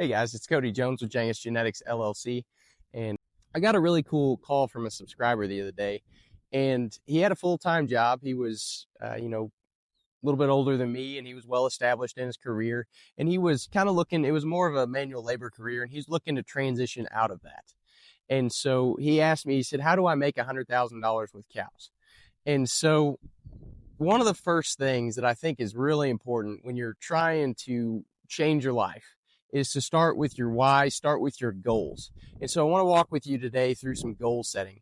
Hey guys, it's Cody Jones with Jangus Genetics LLC, and I got a really cool call from a subscriber the other day, and he had a full-time job. He was, a little bit older than me, and he was well established in his career, and he was kind of looking. It was more of a manual labor career, and he's looking to transition out of that. And so he asked me, he said, "How do I make $100,000 with cows?" And so one of the first things that I think is really important when you're trying to change your life is to start with your why, start with your goals. And so I want to walk with you today through some goal setting.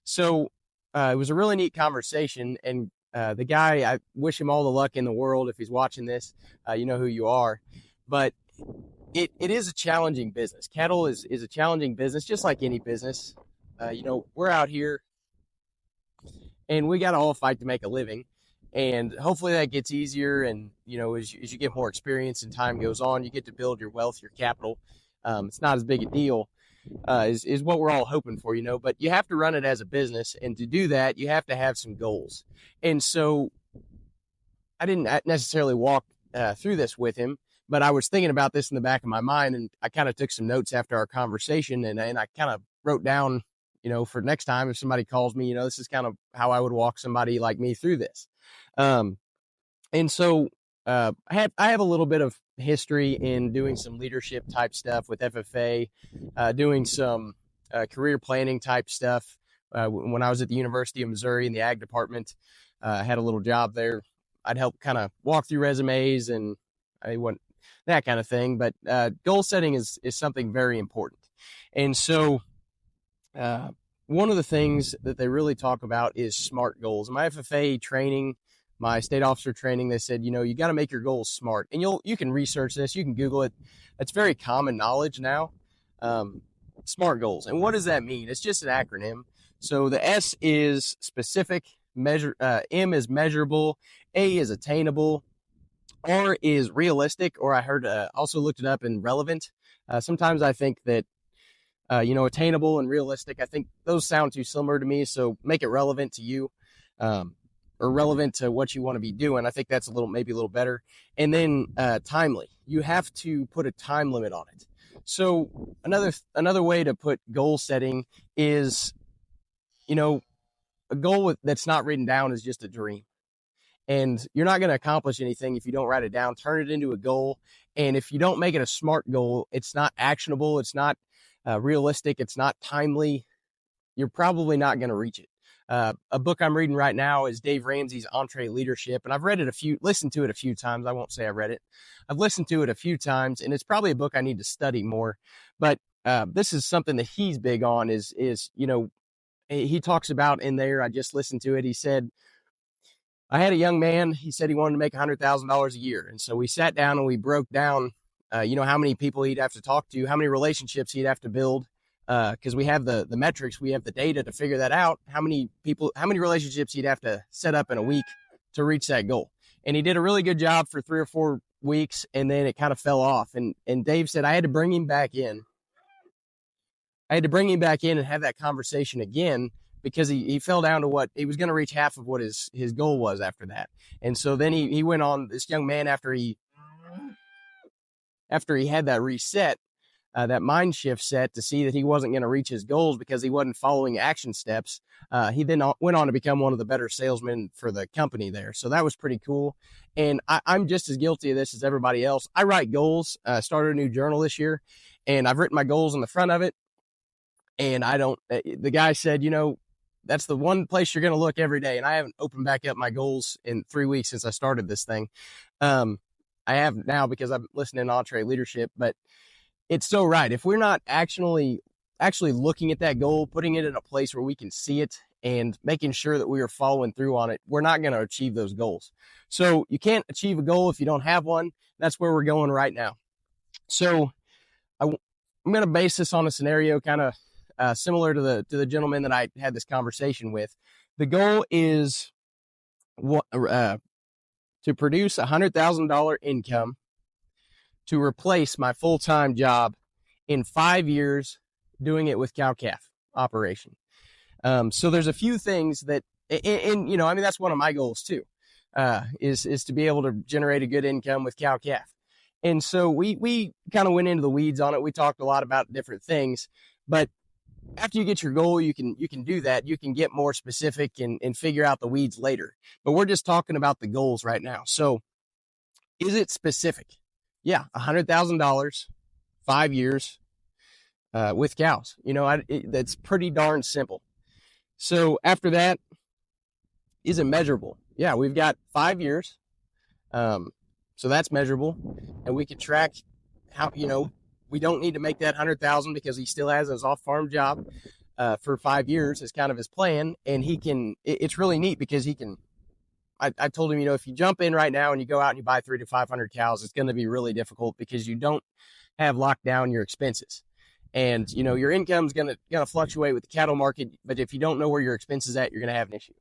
So it was a really neat conversation, and the guy, I wish him all the luck in the world. If he's watching this, you know who you are. But it is a challenging business. Cattle is a challenging business, just like any business. We're out here, and we got to all fight to make a living. And hopefully that gets easier. And, as you get more experience and time goes on, you get to build your wealth, your capital. It's not as big a deal, is what we're all hoping for, but you have to run it as a business. And to do that, you have to have some goals. And so I didn't necessarily walk through this with him, but I was thinking about this in the back of my mind, and I kind of took some notes after our conversation, and I kind of wrote down, for next time, if somebody calls me, this is kind of how I would walk somebody like me through this. And so I have a little bit of history in doing some leadership type stuff with FFA, doing some career planning type stuff. When I was at the University of Missouri in the ag department, I had a little job there. I'd help kind of walk through resumes and I want that kind of thing. But goal setting is something very important. And so one of the things that they really talk about is SMART goals. My FFA training, my state officer training, they said, you got to make your goals SMART. And you can research this, you can Google it. It's very common knowledge now. SMART goals. And what does that mean? It's just an acronym. So the S is specific, M is measurable, A is attainable, R is realistic, or I heard also looked it up in relevant. Sometimes I think that attainable and realistic, I think those sound too similar to me. So make it relevant to you, or relevant to what you want to be doing. I think that's maybe a little better. And then timely. You have to put a time limit on it. So another way to put goal setting is, a goal that's not written down is just a dream. And you're not going to accomplish anything if you don't write it down. Turn it into a goal. And if you don't make it a SMART goal, it's not actionable. It's not realistic. It's not timely. You're probably not going to reach it. A book I'm reading right now is Dave Ramsey's EntreLeadership, and I've listened to it a few times. I won't say I read it. I've listened to it a few times, and it's probably a book I need to study more. But this is something that he's big on. He talks about in there. I just listened to it. He said, I had a young man. He said he wanted to make $100,000 a year, and so we sat down and we broke down, how many people he'd have to talk to, how many relationships he'd have to build. Because we have the metrics, we have the data to figure that out, how many relationships he'd have to set up in a week to reach that goal. And he did a really good job for 3 or 4 weeks, and then it kind of fell off. And Dave said, I had to bring him back in. And have that conversation again, because he fell down to what he was going to reach half of what his goal was after that. And so then he went on, this young man, after he had that reset, that mind shift set to see that he wasn't going to reach his goals because he wasn't following action steps. He then went on to become one of the better salesmen for the company there. So that was pretty cool. And I'm just as guilty of this as everybody else. I write goals, started a new journal this year, and I've written my goals on the front of it. And the guy said, that's the one place you're going to look every day. And I haven't opened back up my goals in 3 weeks since I started this thing. I have now because I'm listening to EntreLeadership, but it's so right. If we're not actually looking at that goal, putting it in a place where we can see it and making sure that we are following through on it, we're not going to achieve those goals. So you can't achieve a goal if you don't have one. That's where we're going right now. So I'm going to base this on a scenario kind of similar to the gentleman that I had this conversation with. The goal is to produce $100,000 income to replace my full-time job in 5 years doing it with cow-calf operation. So there's a few things that, and that's one of my goals too, is to be able to generate a good income with cow-calf. And so we kind of went into the weeds on it. We talked a lot about different things, but after you get your goal, you can do that. You can get more specific and figure out the weeds later. But we're just talking about the goals right now. So is it specific? Yeah, $100,000, 5 years with cows. That's pretty darn simple. So after that, is it measurable? Yeah, we've got 5 years. So that's measurable, and we can track how, we don't need to make that 100,000 because he still has his off-farm job for 5 years as kind of his plan. And it's really neat because I told him, if you jump in right now and you go out and you buy 300 to 500 cows, it's going to be really difficult because you don't have locked down your expenses. And, your income's going to fluctuate with the cattle market, but if you don't know where your expenses at, you're going to have an issue.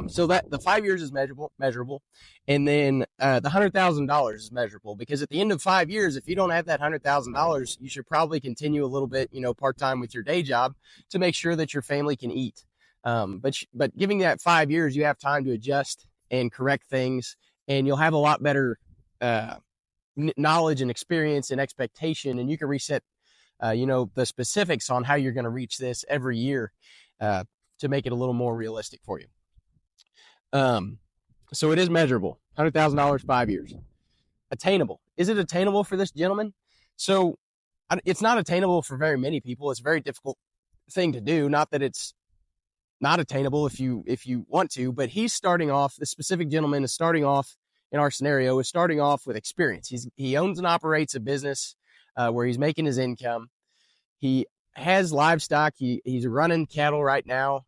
So that the 5 years is measurable. And then the $100,000 is measurable because at the end of 5 years, if you don't have that $100,000, you should probably continue a little bit, part-time with your day job to make sure that your family can eat. But giving that 5 years, you have time to adjust and correct things, and you'll have a lot better knowledge and experience and expectation, and you can reset, the specifics on how you're going to reach this every year to make it a little more realistic for you. So it is measurable, $100,000, 5 years. Attainable. Is it attainable for this gentleman? So it's not attainable for very many people. It's a very difficult thing to do. Not that it's not attainable if you want to, but he's starting off, this specific gentleman is starting off in our scenario, is starting off with experience. He owns and operates a business where he's making his income. He has livestock. He's running cattle right now.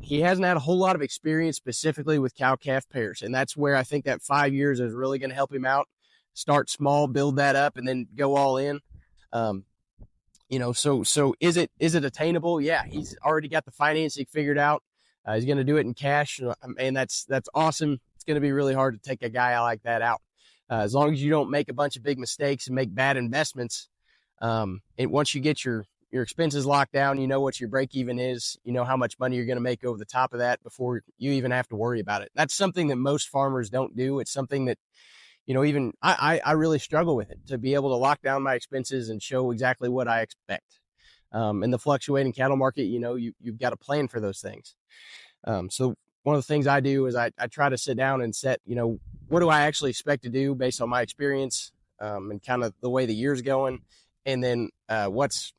He hasn't had a whole lot of experience specifically with cow-calf pairs, and that's where I think that 5 years is really going to help him out. Start small, build that up, and then go all in. So is it attainable? Yeah, he's already got the financing figured out. He's going to do it in cash, and that's awesome. It's going to be really hard to take a guy like that out. As long as you don't make a bunch of big mistakes and make bad investments, and once you get your expenses locked down, you know what your break even is, you know how much money you're going to make over the top of that before you even have to worry about it. That's something that most farmers don't do. It's something that, even I really struggle with it, to be able to lock down my expenses and show exactly what I expect. In the fluctuating cattle market, you've got a plan for those things. So one of the things I do is I try to sit down and set, what do I actually expect to do based on my experience, and kind of the way the year's going. And then, what's,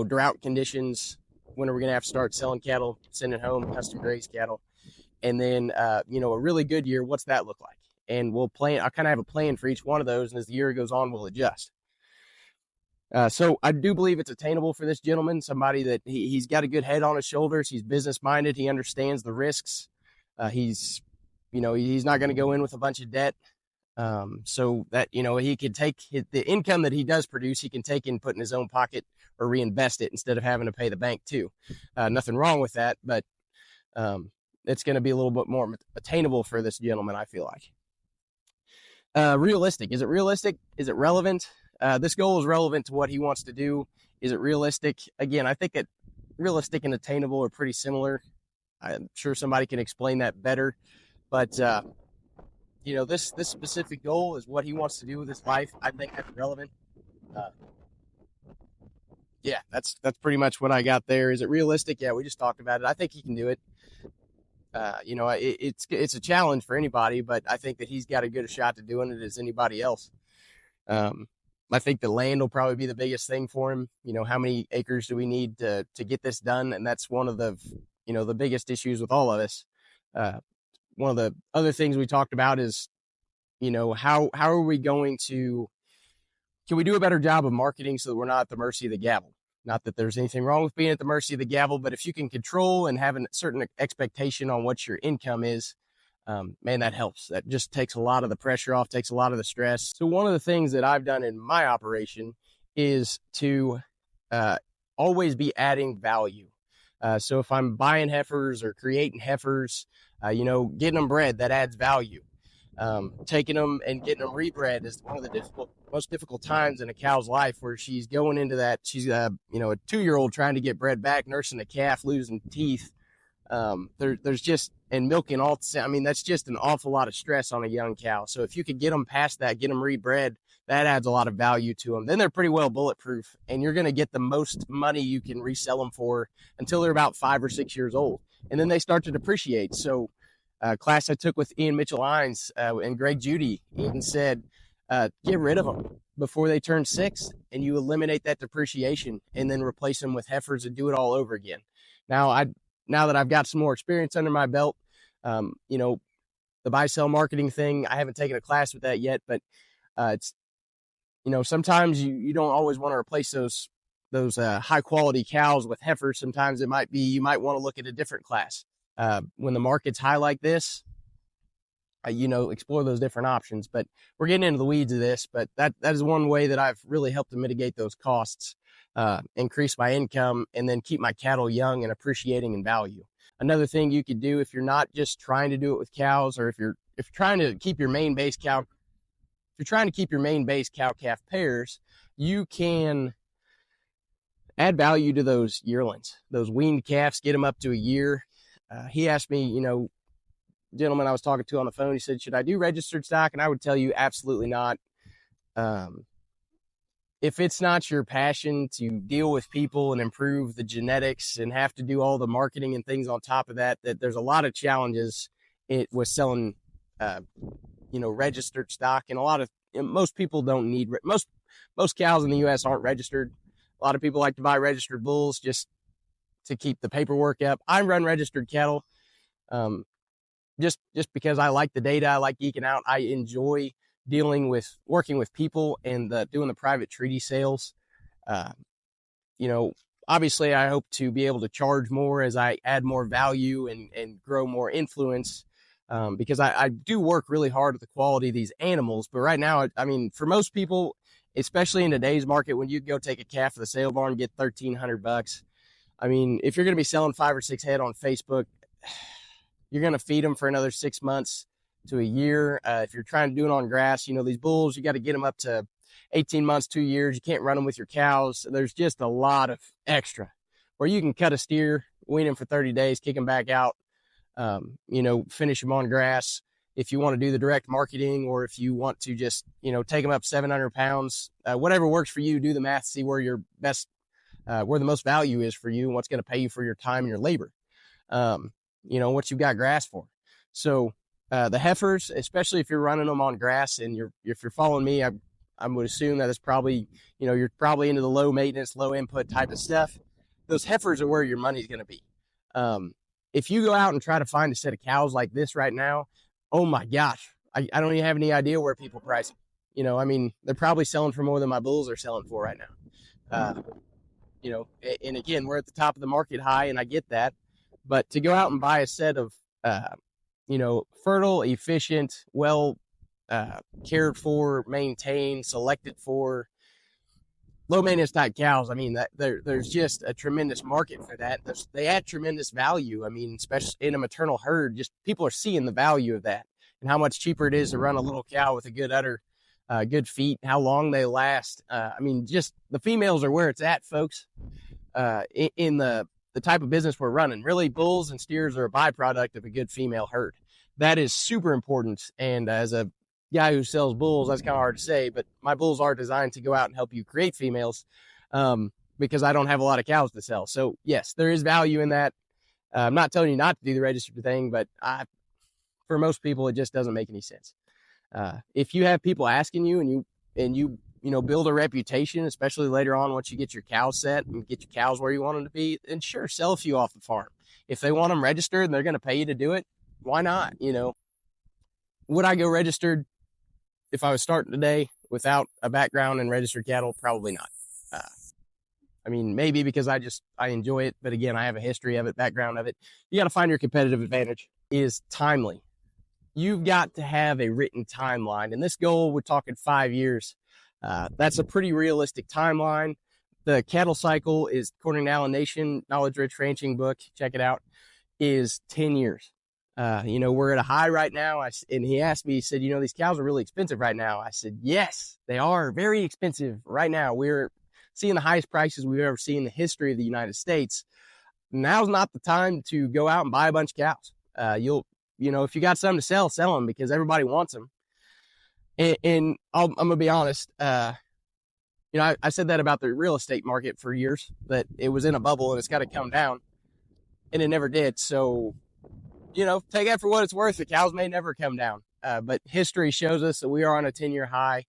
drought conditions, when are we going to have to start selling cattle, sending home custom grazed cattle? And then, a really good year, what's that look like? And we'll plan, I kind of have a plan for each one of those. And as the year goes on, we'll adjust. So I do believe it's attainable for this gentleman, somebody that he's got a good head on his shoulders. He's business minded. He understands the risks. He's not going to go in with a bunch of debt. So that, he could take the income that he does produce, he can take and put in his own pocket or reinvest it instead of having to pay the bank too. Nothing wrong with that, but it's going to be a little bit more attainable for this gentleman, I feel like. Realistic. Is it realistic? Is it relevant? This goal is relevant to what he wants to do. Is it realistic? Again, I think that realistic and attainable are pretty similar. I'm sure somebody can explain that better, but this specific goal is what he wants to do with his life. I think that's relevant. Yeah, that's pretty much what I got there. Is it realistic? Yeah, we just talked about it. I think he can do it. It's a challenge for anybody, but I think that he's got as good a shot to doing it as anybody else. I think the land will probably be the biggest thing for him. How many acres do we need to get this done? And that's one of the, the biggest issues with all of us. One of the other things we talked about is, how are we going to, can we do a better job of marketing so that we're not at the mercy of the gavel? Not that there's anything wrong with being at the mercy of the gavel, but if you can control and have a certain expectation on what your income is, man, that helps. That just takes a lot of the pressure off, takes a lot of the stress. So one of the things that I've done in my operation is to always be adding value. So if I'm buying heifers or creating heifers, getting them bred, that adds value. Taking them and getting them rebred is one of the most difficult times in a cow's life, where she's going into that. She's a 2-year-old trying to get bred back, nursing a calf, losing teeth. There's just, and milking all, I mean, that's just an awful lot of stress on a young cow. So if you could get them past that, get them rebred, that adds a lot of value to them. Then they're pretty well bulletproof, and you're going to get the most money you can resell them for until they're about 5 or 6 years old. And then they start to depreciate. So class I took with Ian Mitchell-Hines and Greg Judy, Ian said, get rid of them before they turn 6, and you eliminate that depreciation, and then replace them with heifers and do it all over again. Now that I've got some more experience under my belt, you know, the buy-sell marketing thing, I haven't taken a class with that yet, but it's, you know, sometimes you don't always want to replace those high-quality cows with heifers. Sometimes it might be you might want to look at a different class. When the market's high like this, you know, explore those different options. But we're getting into the weeds of this, but that is one way that I've really helped to mitigate those costs, increase my income, and then keep my cattle young and appreciating in value. Another thing you could do if you're not just trying to do it with cows, or if you're trying to keep your main base cow, calf pairs, you can add value to those yearlings, those weaned calves, get them up to a year. He asked me, you know, gentleman I was talking to on the phone, he said, should I do registered stock? And I would tell you, absolutely not. If it's not your passion to deal with people and improve the genetics and have to do all the marketing and things on top of that, there's a lot of challenges with selling, you know, registered stock. And most people don't need, most cows in the U.S. aren't registered. A lot of people like to buy registered bulls just to keep the paperwork up. I run registered cattle, just because I like the data. I like geeking out. I enjoy working with people and doing the private treaty sales. You know, obviously I hope to be able to charge more as I add more value and grow more influence, because I do work really hard with the quality of these animals. But right now, I mean, for most people, especially in today's market, when you go take a calf to the sale barn and get $1,300, I mean, if you're going to be selling 5 or 6 head on Facebook, you're going to feed them for another 6 months to a year. If you're trying to do it on grass, you know, these bulls, you got to get them up to 18 months, 2 years. You can't run them with your cows. There's just a lot of extra where you can cut a steer, wean him for 30 days, kick him back out, you know, finish him on grass. If you want to do the direct marketing, or if you want to just, you know, take them up 700 pounds, whatever works for you, do the math, see where your best, where the most value is for you and what's going to pay you for your time and your labor. You know, what you've got grass for. So, the heifers, especially if you're running them on grass, and if you're following me, I would assume that it's probably, you know, you're probably into the low maintenance, low input type of stuff. Those heifers are where your money's going to be. If you go out and try to find a set of cows like this right now, oh my gosh, I don't even have any idea where people price them. You know, I mean, they're probably selling for more than my bulls are selling for right now. You know, and again, we're at the top of the market high, and I get that. But to go out and buy a set of, you know, fertile, efficient, well cared for, maintained, selected for, low maintenance type cows, I mean, that there's just a tremendous market for that. They add tremendous value. I mean, especially in a maternal herd, just people are seeing the value of that and how much cheaper it is to run a little cow with a good udder, good feet, how long they last. I mean, just the females are where it's at, folks, in the type of business we're running. Really, bulls and steers are a byproduct of a good female herd. That is super important. And as a guy who sells bulls, that's kind of hard to say, but my bulls are designed to go out and help you create females, because I don't have a lot of cows to sell. So yes, there is value in that. I'm not telling you not to do the registered thing, but for most people, it just doesn't make any sense. If you have people asking you, and you know, build a reputation, especially later on once you get your cows set and get your cows where you want them to be, then sure, sell a few off the farm. If they want them registered and they're going to pay you to do it, why not? You know, would I go registered if I was starting today without a background in registered cattle? Probably not. I mean, maybe because I enjoy it, but again, I have a history of it, background of it. You got to find your competitive advantage. Is timely. You've got to have a written timeline, and this goal, we're talking 5 years. That's a pretty realistic timeline. The cattle cycle is, according to Allen Nation, Knowledge Rich Ranching book, check it out, is 10 years. You know, we're at a high right now. And he asked me, he said, you know, these cows are really expensive right now. I said, yes, they are very expensive right now. We're seeing the highest prices we've ever seen in the history of the United States. Now's not the time to go out and buy a bunch of cows. If you got something to sell, sell them, because everybody wants them. And I'm gonna be honest. I said that about the real estate market for years, that it was in a bubble and it's got to come down, and it never did. So, take that for what it's worth. The cows may never come down, but history shows us that we are on a 10-year high.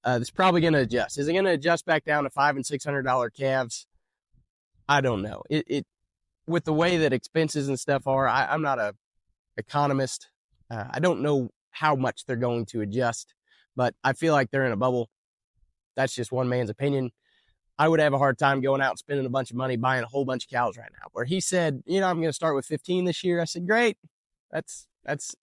It's probably going to adjust. Is it going to adjust back down to $500 and $600 calves? I don't know. It with the way that expenses and stuff are. I'm not a economist. I don't know how much they're going to adjust, but I feel like they're in a bubble. That's just one man's opinion. I would have a hard time going out and spending a bunch of money buying a whole bunch of cows right now. Where he said, I'm going to start with 15 this year. I said, great. That's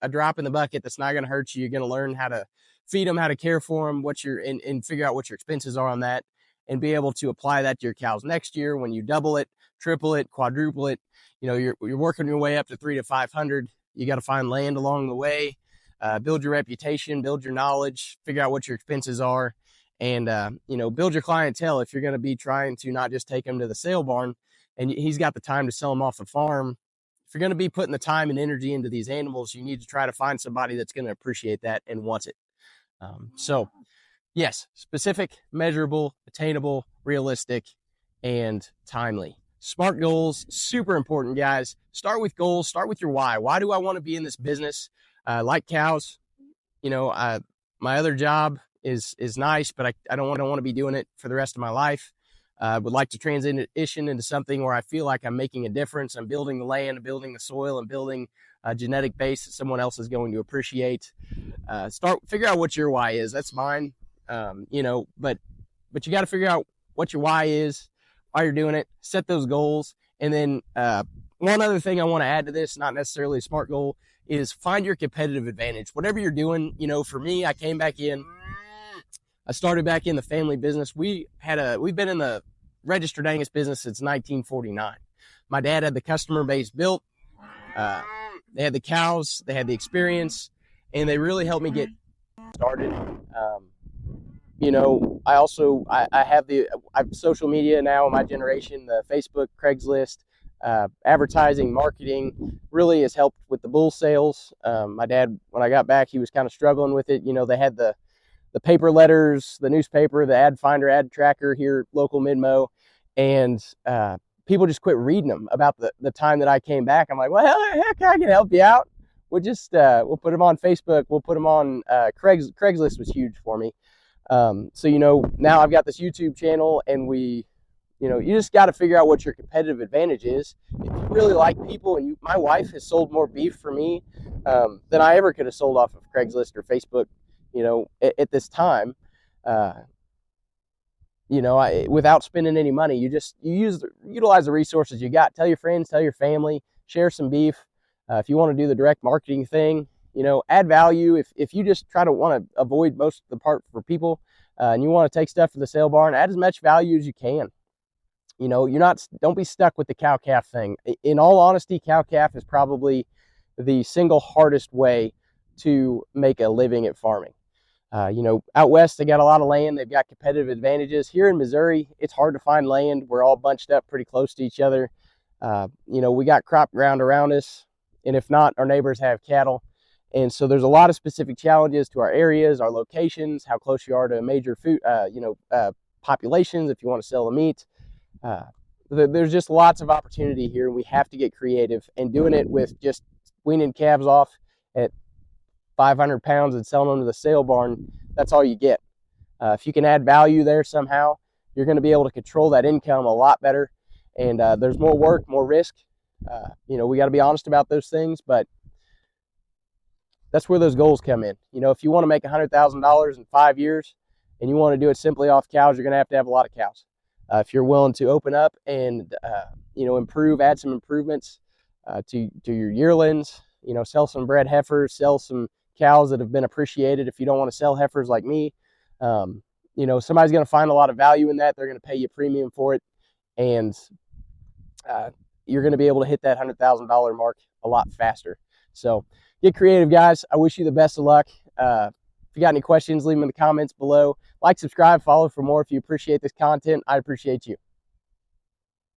a drop in the bucket. That's not going to hurt you. You're going to learn how to feed them, how to care for them, and figure out what your expenses are on that, and be able to apply that to your cows next year when you double it, triple it, quadruple it. You're working your way up to 300 to 500. You got to find land along the way, build your reputation, build your knowledge, figure out what your expenses are, and build your clientele. If you're going to be trying to not just take them to the sale barn, and he's got the time to sell them off the farm. If you're going to be putting the time and energy into these animals, you need to try to find somebody that's going to appreciate that and wants it. So yes, specific, measurable, attainable, realistic, and timely. SMART goals, super important, guys. Start with goals. Start with your why. Why do I want to be in this business? Like cows, my other job is nice, but I don't want to be doing it for the rest of my life. I would like to transition into something where I feel like I'm making a difference. I'm building the land, building the soil, and building a genetic base that someone else is going to appreciate. Figure out what your why is. That's mine. But you got to figure out what your why is, why you're doing it, set those goals. And then one other thing I want to add to this, not necessarily a SMART goal, is find your competitive advantage. Whatever you're doing, for me, I started back in the family business. We've been in the registered Angus business since 1949. My dad had the customer base built. They had the cows, they had the experience, and they really helped me get started. I have social media now in my generation, the Facebook, Craigslist, advertising, marketing really has helped with the bull sales. My dad, when I got back, he was kind of struggling with it. They had the paper letters, the newspaper, the ad finder, ad tracker here, local Midmo, and people just quit reading them about the time that I came back. I'm like, well, heck, I can help you out. We'll put them on Facebook. We'll put them on Craigslist was huge for me. Now I've got this YouTube channel, and you just got to figure out what your competitive advantage is. If you really like people, and my wife has sold more beef for me than I ever could have sold off of Craigslist or Facebook, at this time, without spending any money. You utilize the resources you got. Tell your friends, tell your family, share some beef. If you want to do the direct marketing thing, add value. If you just want to avoid most of the part for people, and you want to take stuff to the sale barn, add as much value as you can. Don't be stuck with the cow-calf thing. In all honesty, cow-calf is probably the single hardest way to make a living at farming. Out west, they got a lot of land. They've got competitive advantages. Here in Missouri, it's hard to find land. We're all bunched up pretty close to each other. We got crop ground around us, and if not, our neighbors have cattle. And so there's a lot of specific challenges to our areas, our locations, how close you are to major food, populations if you want to sell the meat. There's just lots of opportunity here, and we have to get creative. And doing it with just weaning calves off at 500 pounds and selling them to the sale barn, that's all you get. If you can add value there somehow, you're going to be able to control that income a lot better. And there's more work, more risk. We got to be honest about those things, but that's where those goals come in. If you want to make $100,000 in 5 years and you want to do it simply off cows, you're going to have a lot of cows. If you're willing to open up and improve, add some improvements to your yearlings, sell some bred heifers, sell some cows that have been appreciated. If you don't want to sell heifers like me, somebody's going to find a lot of value in that. They're going to pay you a premium for it, and you're going to be able to hit that $100,000 mark a lot faster. So get creative, guys. I wish you the best of luck. If you got any questions, leave them in the comments below. Like, subscribe, follow for more. If you appreciate this content, I appreciate you.